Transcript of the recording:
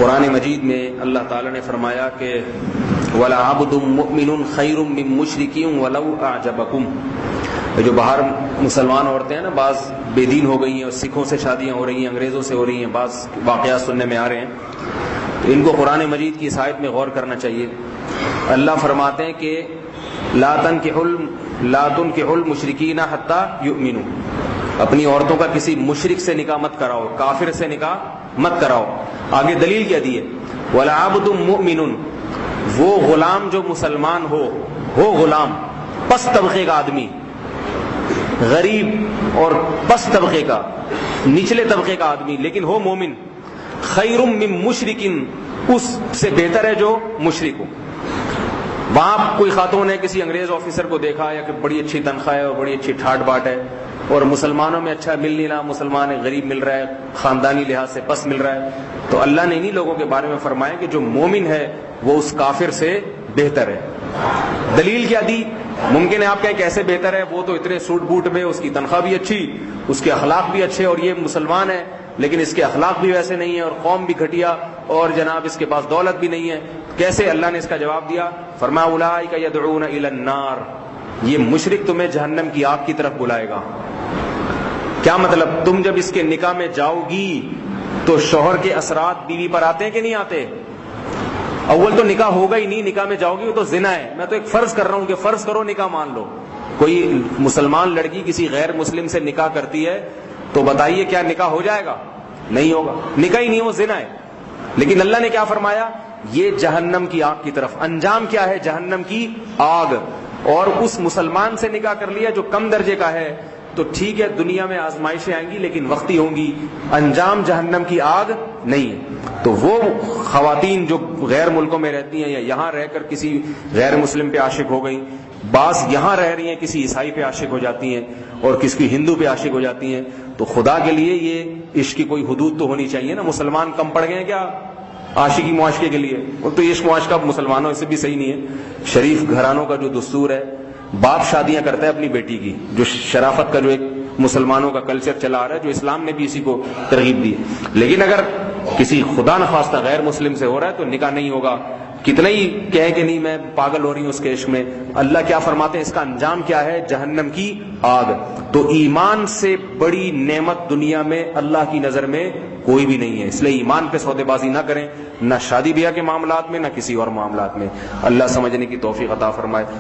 قرآن مجید میں اللہ تعالیٰ نے فرمایا کہ وَلَعَبْدٌ مُؤْمِنٌ خَيْرٌ مِّن مُشْرِكٍ وَلَوْ أَعْجَبَكُمْ. جو باہر مسلمان عورتیں ہیں نا، بعض بے دین ہو گئی ہیں اور سکھوں سے شادیاں ہو رہی ہیں، انگریزوں سے ہو رہی ہیں، بعض واقعات سننے میں آ رہے ہیں، تو ان کو قرآن مجید کی اس آیت میں غور کرنا چاہیے. اللہ فرماتے ہیں کہ لا تنکحوا المشرکین حتی یؤمنوا. اپنی عورتوں کا کسی مشرک سے نکاح مت کراؤ، کافر سے نکاح مت کراؤ. آگے دلیل کیا دی ہے؟ وَلَعَبْدٌ مُؤْمِنٌ، وہ غلام جو مسلمان ہو غلام، پس طبقے کا آدمی، غریب اور پس طبقے کا، نچلے طبقے کا آدمی، لیکن ہو مومن، خیر من مشرکن، اس سے بہتر ہے جو مشرک ہو. وہاں کوئی خاتون ہے، کسی انگریز آفیسر کو دیکھا یا کہ بڑی اچھی تنخواہ ہے اور بڑی اچھی ٹھاٹ باٹ ہے، اور مسلمانوں میں اچھا مل نہیں رہا، مسلمان غریب مل رہا ہے، خاندانی لحاظ سے پس مل رہا ہے، تو اللہ نے انہی لوگوں کے بارے میں فرمایا کہ جو مومن ہے وہ اس کافر سے بہتر ہے. دلیل کیا دی؟ ممکن ہے آپ کہیں کیسے بہتر ہے، وہ تو اتنے سوٹ بوٹ میں، اس کی تنخواہ بھی اچھی، اس کے اخلاق بھی اچھے، اور یہ مسلمان ہے لیکن اس کے اخلاق بھی ویسے نہیں ہیں اور قوم بھی گھٹیا، اور جناب اس کے پاس دولت بھی نہیں ہے. کیسے؟ اللہ نے اس کا جواب دیا، فرمایا اولئک یدعون الی النار، یہ مشرک تمہیں جہنم کی آگ کی طرف بلائے گا. کیا مطلب؟ تم جب اس کے نکاح میں جاؤ گی تو شوہر کے اثرات بیوی پر آتے ہیں کہ نہیں آتے؟ اول تو نکاح ہوگا ہی نہیں، نکاح میں جاؤ گی وہ تو زنا ہے. میں تو ایک فرض کر رہا ہوں کہ فرض کرو نکاح مان لو، کوئی مسلمان لڑکی کسی غیر مسلم سے نکاح کرتی ہے تو بتائیے کیا نکاح ہو جائے گا؟ نہیں ہوگا، نکاح ہی نہیں، وہ زنا ہے. لیکن اللہ نے کیا فرمایا؟ یہ جہنم کی آگ کی طرف. انجام کیا ہے؟ جہنم کی آگ. اور اس مسلمان سے نکاح کر لیا جو کم درجے کا ہے تو ٹھیک ہے، دنیا میں آزمائشیں آئیں گی لیکن وقتی ہوں گی، انجام جہنم کی آگ نہیں ہے. تو وہ خواتین جو غیر ملکوں میں رہتی ہیں یا یہاں رہ کر کسی غیر مسلم پہ عاشق ہو گئیں، بعض یہاں رہ رہی ہیں کسی عیسائی پہ عاشق ہو جاتی ہیں اور کسی کی ہندو پہ عاشق ہو جاتی ہیں، تو خدا کے لیے یہ عشق کی کوئی حدود تو ہونی چاہیے نا. مسلمان کم پڑ گئے ہیں کیا عاشقی معاشقے کے لیے؟ وہ تو عشق معاشقہ مسلمانوں سے بھی صحیح نہیں ہے. شریف گھرانوں کا جو دستور ہے، باپ شادیاں کرتا ہے اپنی بیٹی کی، جو شرافت کا جو ایک مسلمانوں کا کلچر چلا آ رہا ہے، جو اسلام نے بھی اسی کو ترغیب دی ہے. لیکن اگر کسی خدا نخواستہ غیر مسلم سے ہو رہا ہے تو نکاح نہیں ہوگا. کتنا ہی کہے کہ نہیں میں پاگل ہو رہی ہوں اس کے عشق میں، اللہ کیا فرماتے ہیں؟ اس کا انجام کیا ہے؟ جہنم کی آگ. تو ایمان سے بڑی نعمت دنیا میں اللہ کی نظر میں کوئی بھی نہیں ہے. اس لیے ایمان پہ سودے بازی نہ کریں، نہ شادی بیاہ کے معاملات میں، نہ کسی اور معاملات میں. اللہ سمجھنے کی توفیق عطا فرمائے.